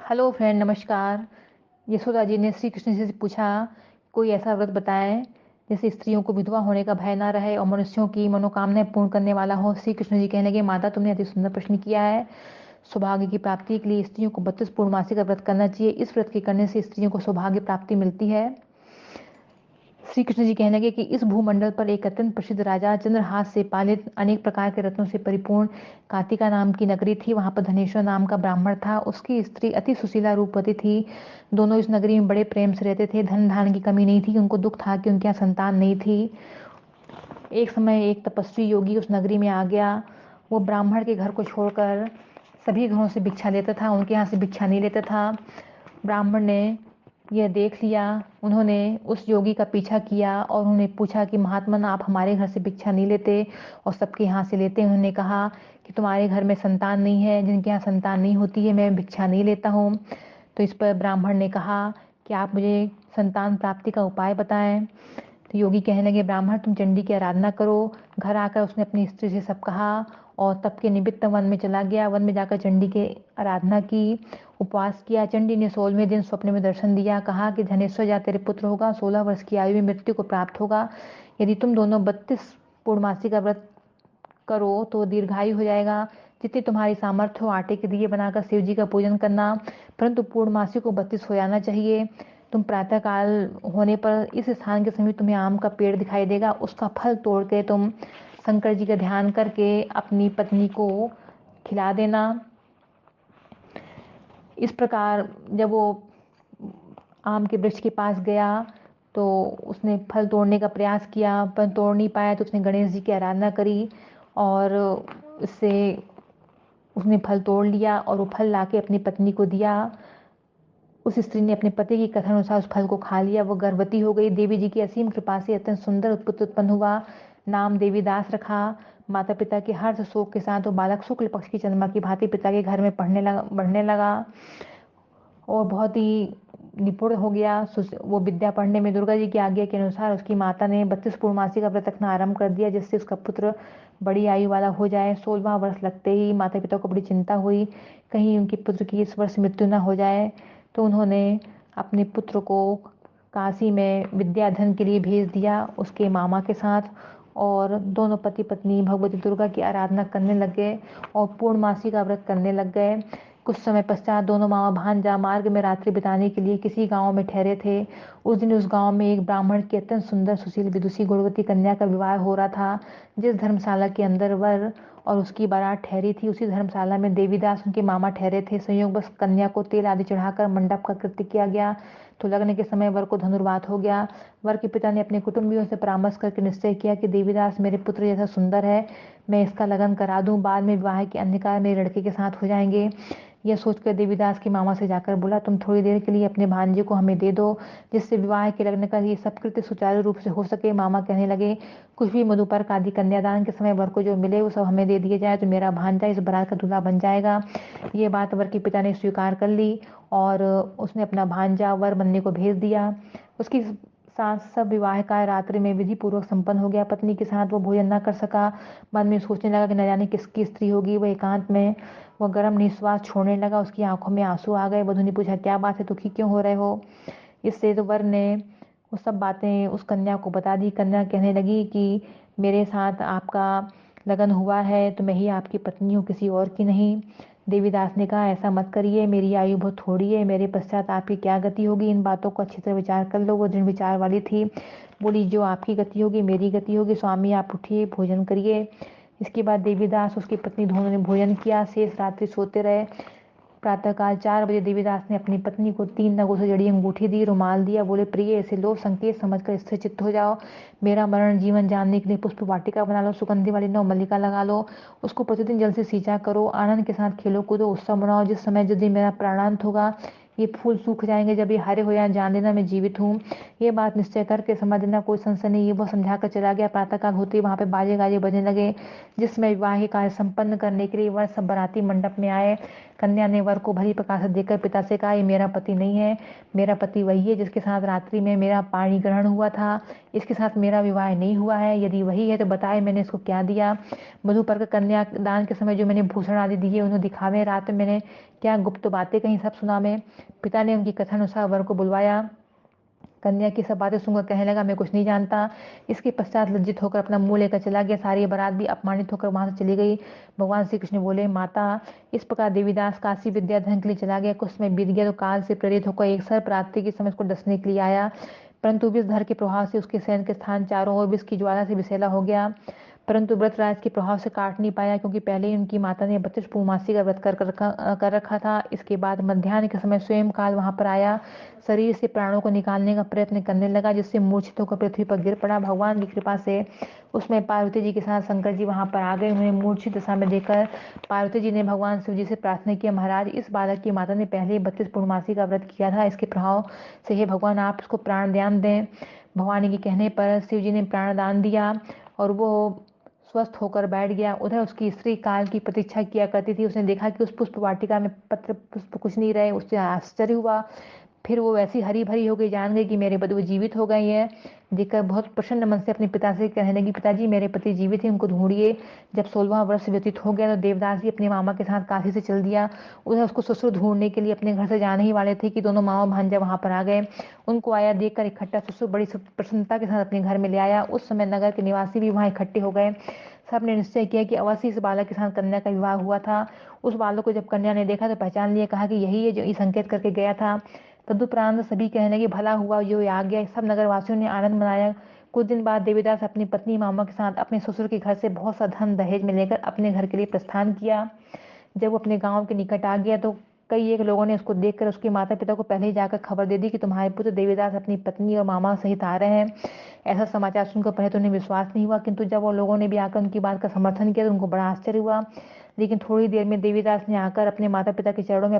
Hello friend, नमस्कार। यशोदा जी ने श्री कृष्ण जी से पूछा, कोई ऐसा व्रत बताएं जिससे स्त्रियों को विधवा होने का भय ना रहे और मनुष्यों की मनोकामनाएं पूर्ण करने वाला हो। श्री कृष्ण जी कहने लगे, माता तुमने अति सुंदर प्रश्न किया है। सौभाग्य की प्राप्ति के लिए स्त्रियों को 32 पूर्णमासी का व्रत करना चाहिए। इस व्रत के करने से स्त्रियों को सौभाग्य प्राप्ति मिलती है। श्री कृष्ण जी कहने लगे कि इस भूमंडल पर एक अत्यंत प्रसिद्ध राजा चंद्रहास से पालित अनेक प्रकार के रत्नों से परिपूर्ण कातिका नाम की नगरी थी। वहां पर धनेश्वर नाम का ब्राह्मण था। उसकी स्त्री अति सुशीला रूपवती थी। दोनों इस नगरी में बड़े प्रेम से रहते थे। धन धान की कमी नहीं थी। उनको दुख था कि उनके यहाँ संतान नहीं थी। एक समय एक तपस्वी योगी उस नगरी में आ गया। वो ब्राह्मण के घर को छोड़कर सभी घरों से भिक्षा लेता था, उनके यहाँ से भिक्षा नहीं लेता था। ब्राह्मण ने यह देख लिया। उन्होंने उस योगी का पीछा किया और उन्होंने पूछा कि महात्मन, आप हमारे घर से भिक्षा नहीं लेते और सबके यहाँ से लेते। उन्होंने कहा कि तुम्हारे घर में संतान नहीं है, जिनके यहाँ संतान नहीं होती है मैं भिक्षा नहीं लेता हूँ। तो इस पर ब्राह्मण ने कहा कि आप मुझे संतान प्राप्ति का उपाय बताएं। तो योगी कहने लगे, ब्राह्मण तुम चंडी की आराधना करो। घर आकर उसने अपनी स्त्री से सब कहा और तप के निमित्त वन में चला गया। वन में जाकर चंडी की आराधना की, उपवास किया। चंडी ने 16वें दिन स्वप्न में दर्शन दिया। कहा कि धनेश्वर जा तेरे पुत्र होगा, 16 वर्ष की आयु में मृत्यु को प्राप्त होगा। यदि तुम दोनों 32 पूर्णमासी का व्रत करो तो दीर्घायु हो जाएगा। जितनी तुम्हारी सामर्थ्य हो आटे के दिए बनाकर शिव जी का पूजन करना, परंतु पूर्णमासी को 32 हो जाना चाहिए। तुम प्रातः काल होने पर इस स्थान के समीप तुम्हें आम का पेड़ दिखाई देगा। उसका फल तोड़ के तुम शंकर जी का ध्यान करके अपनी पत्नी को खिला देना। इस प्रकार जब वो आम के वृक्ष के पास गया तो उसने फल तोड़ने का प्रयास किया, पर तोड़ नहीं पाया। तो उसने गणेश जी की आराधना करी और उससे उसने फल तोड़ लिया और वो फल लाके अपनी पत्नी को दिया। उस स्त्री ने अपने पति की कथन अनुसार उस फल को खा लिया। वो गर्भवती हो गई। देवी जी की असीम कृपा से अत्यंत सुंदर पुत्र उत्पन्न हुआ। नाम देवीदास रखा। माता पिता के हर्ष शोक के साथ वो बालक शुक्ल पक्ष की चंद्रमा की भांति पिता के घर में बढ़ने लगा और बहुत ही निपुण हो गया। वो विद्या पढ़ने में दुर्गा जी की आज्ञा के अनुसार उसकी माता ने 32 पूर्णमासी का व्रत रखना आरंभ कर दिया, जिससे उसका पुत्र बड़ी आयु वाला हो जाए। 16वां वर्ष लगते ही माता पिता को बड़ी चिंता हुई, कहीं उनके पुत्र की इस वर्ष मृत्यु न हो जाए। तो उन्होंने अपने पुत्र को काशी में विद्याधन के लिए भेज दिया उसके मामा के साथ। और दोनों पति पत्नी भगवती दुर्गा की आराधना करने लग गए और पूर्णमासी का व्रत करने लग गए। कुछ समय पश्चात दोनों मामा भांजा मार्ग में रात्रि बिताने के लिए किसी गांव में ठहरे थे। उस दिन उस गांव में एक ब्राह्मण की अत्यंत सुंदर सुशील विदुषी गुणवती कन्या का विवाह हो रहा था। जिस धर्मशाला के अंदर वर और उसकी बारात ठहरी थी, उसी धर्मशाला में देवीदास उनके मामा ठहरे थे। संयोगवश कन्या को तेल आदि चढ़ाकर मंडप का कृत्य किया गया तो लगने के समय वर को धनुर्वात हो गया। वर के पिता ने अपने कुटुंबियों से परामर्श करके निश्चय किया कि देवीदास मेरे पुत्र जैसा सुंदर है, मैं इसका लगन करा दूं। बाद में विवाह के अन्य कार्य मेरे लड़के के साथ हो जाएंगे। यह सोचकर देवीदास के मामा से जाकर बोला, तुम थोड़ी देर के लिए अपने भांजे को हमें दे दो, जिससे विवाह के लगने का ये सब कृत्य सुचारू रूप से हो सके। मामा कहने लगे, कुछ भी मधुपर्क आदि कन्यादान के समय वर को जो मिले वो सब हमें दे दिए जाए तो मेरा भांजा इस बारात का दूल्हा बन जाएगा। ये बात वर के पिता ने स्वीकार कर ली और उसने अपना भांजा वर बनने को भेज दिया। उसकी साथ सब विवाह का रात्रि में विधि पूर्वक संपन्न हो गया। पत्नी के साथ वो भोजन न कर सका। मन में सोचने लगा कि न जाने किसकी स्त्री होगी। वह एकांत में वह गर्म निश्वास छोड़ने लगा। उसकी आंखों में आंसू आ गए। वधु ने पूछा, क्या बात है, दुखी क्यों हो रहे हो? इससे तो वर ने वो सब बातें उस कन्या को बता दी। कन्या कहने लगी कि मेरे साथ आपका लगन हुआ है तो मैं ही आपकी पत्नी हूँ, किसी और की नहीं। देवीदास ने कहा, ऐसा मत करिए, मेरी आयु बहुत थोड़ी है, मेरे पश्चात आपकी क्या गति होगी, इन बातों को अच्छी तरह विचार कर लो। वो दृढ़ विचार वाली थी। बोली, जो आपकी गति होगी मेरी गति होगी। स्वामी आप उठिए, भोजन करिए। इसके बाद देवीदास उसकी पत्नी दोनों ने भोजन किया। शेष रात्रि सोते रहे। प्रातःकाल 4 बजे देवीदास ने अपनी पत्नी को 3 नगों से जड़ी अंगूठी दी, रुमाल दिया। बोले, प्रिय इसे लो, संकेत समझकर स्थिर चित्त हो जाओ। मेरा मरण जीवन जानने के लिए पुष्प वाटिका बना लो, सुगंधि वाली 9 मल्लिका लगा लो, उसको प्रतिदिन जल से सींचा करो, आनंद के साथ खेलो कूदो, उत्सव मनाओ। जिस समय जिस दिन मेरा प्राणांत होगा ये फूल सूख जाएंगे, जब ये हरे हो जाए जान लेना मैं जीवित हूँ। ये बात निश्चय करके समझ लेना, कोई संशय नहीं। ये वो समझा कर चला गया। प्रातःकाल होते ही वहां पे बाजे गाजे बजने लगे। जिस समय विवाह के कार्य संपन्न करने के लिए वह सब बाराती मंडप में आए। कन्या ने वर को भली प्रकार से देखकर पिता से कहा, ये मेरा पति नहीं है, मेरा पति वही है जिसके साथ रात्रि में मेरा पाणी ग्रहण हुआ था, इसके साथ मेरा विवाह नहीं हुआ है। यदि वही है तो बताए मैंने इसको क्या दिया। मधुपर्क कन्या दान के समय जो मैंने भूषण आदि दिए उन्हें दिखावे, रात में मैंने क्या गुप्त बातें कहीं सब सुना में। पिता ने उनकी कथन अनुसार वर को बुलवाया। कन्या की सब बातें सुनकर कहने लगा, मैं कुछ नहीं जानता। इसके पश्चात लज्जित होकर अपना मुंह लेकर चला गया। सारी बारात भी अपमानित होकर वहां से चली गई। भगवान श्री कृष्ण बोले, माता इस प्रकार देवीदास काशी विद्याधन के लिए चला गया। कुछ समय बीत गया तो काल से प्रेरित होकर एक सर्प रात्रि के समय उसको डसने के लिए आया, परंतु विषधर के प्रभाव से उसके शयन के स्थान चारों ओर विष की ज्वाला से विषैला हो गया, परंतु व्रतराज के प्रभाव से काट नहीं पाया, क्योंकि पहले ही उनकी माता ने 32 पूर्णमासी का व्रत कर रखा था। इसके बाद मध्याह्न के समय स्वयं काल वहां पर आया, शरीर से प्राणों को निकालने का प्रयत्न करने लगा, जिससे मूर्छित होकर पृथ्वी पर गिर पड़ा। भगवान की कृपा से उसमें पार्वती जी के साथ शंकर जी वहां पर आ गए। उन्हें मूर्छित दशा में देखकर पार्वती जी ने भगवान शिव जी से प्रार्थना किया, महाराज इस बालक की माता ने पहले ही 32 पूर्णमासी का व्रत किया था, इसके प्रभाव से हे भगवान आप इसको प्राण दान दें। भगवान के कहने पर शिव जी ने प्राण दान दिया और वो स्वस्थ होकर बैठ गया। उधर उसकी स्त्री काल की प्रतीक्षा किया करती थी। उसने देखा कि उस पुष्प वाटिका में पत्र पुष्प कुछ नहीं रहे। उससे आश्चर्य हुआ। फिर वो वैसी हरी भरी हो गई, जान गई कि मेरे बधू जीवित हो गई है। देखकर बहुत प्रसन्न मन से अपने पिता से कहने लगी, पिताजी मेरे पति जीवित है, उनको ढूंढिए। जब 16वां वर्ष व्यतीत हो गया तो देवदास जी अपने मामा के साथ काशी से चल दिया। उधर उसको ससुर ढूंढने के लिए अपने घर से जाने ही वाले थे कि दोनों मामा भांजा वहां पर आ गए। उनको आया देखकर इकट्ठा ससुर बड़ी प्रसन्नता के साथ अपने घर में ले आया। उस समय नगर के निवासी भी वहां इकट्ठे हो गए। सबने निश्चय किया कि अवश्य इस बालक के साथ कन्या का विवाह हुआ था। उस बालक को जब कन्या ने देखा तो पहचान लिया, कहा कि यही है जो ये संकेत करके गया था। तदुपरांत सभी कहने कि भला हुआ जो आ गया। सब नगरवासियों ने आनंद मनाया। कुछ दिन बाद देवीदास अपनी पत्नी मामा के साथ अपने ससुर के घर से बहुत सा धन दहेज में लेकर अपने घर के लिए प्रस्थान किया। जब वो अपने गांव के निकट आ गया तो कई एक लोगों ने उसको देखकर उसके माता पिता को पहले ही जाकर खबर दे दी कि तुम्हारे पुत्र देवीदास अपनी पत्नी और मामा सहित आ रहे हैं। ऐसा समाचार सुनकर पहले तो उन्हें विश्वास नहीं हुआ, किंतु जब वो लोगों ने भी आकर उनकी बात का समर्थन किया तो उनको बड़ा आश्चर्य हुआ। लेकिन थोड़ी देर में देवीदास ने आकर अपने माता पिता के चरणों में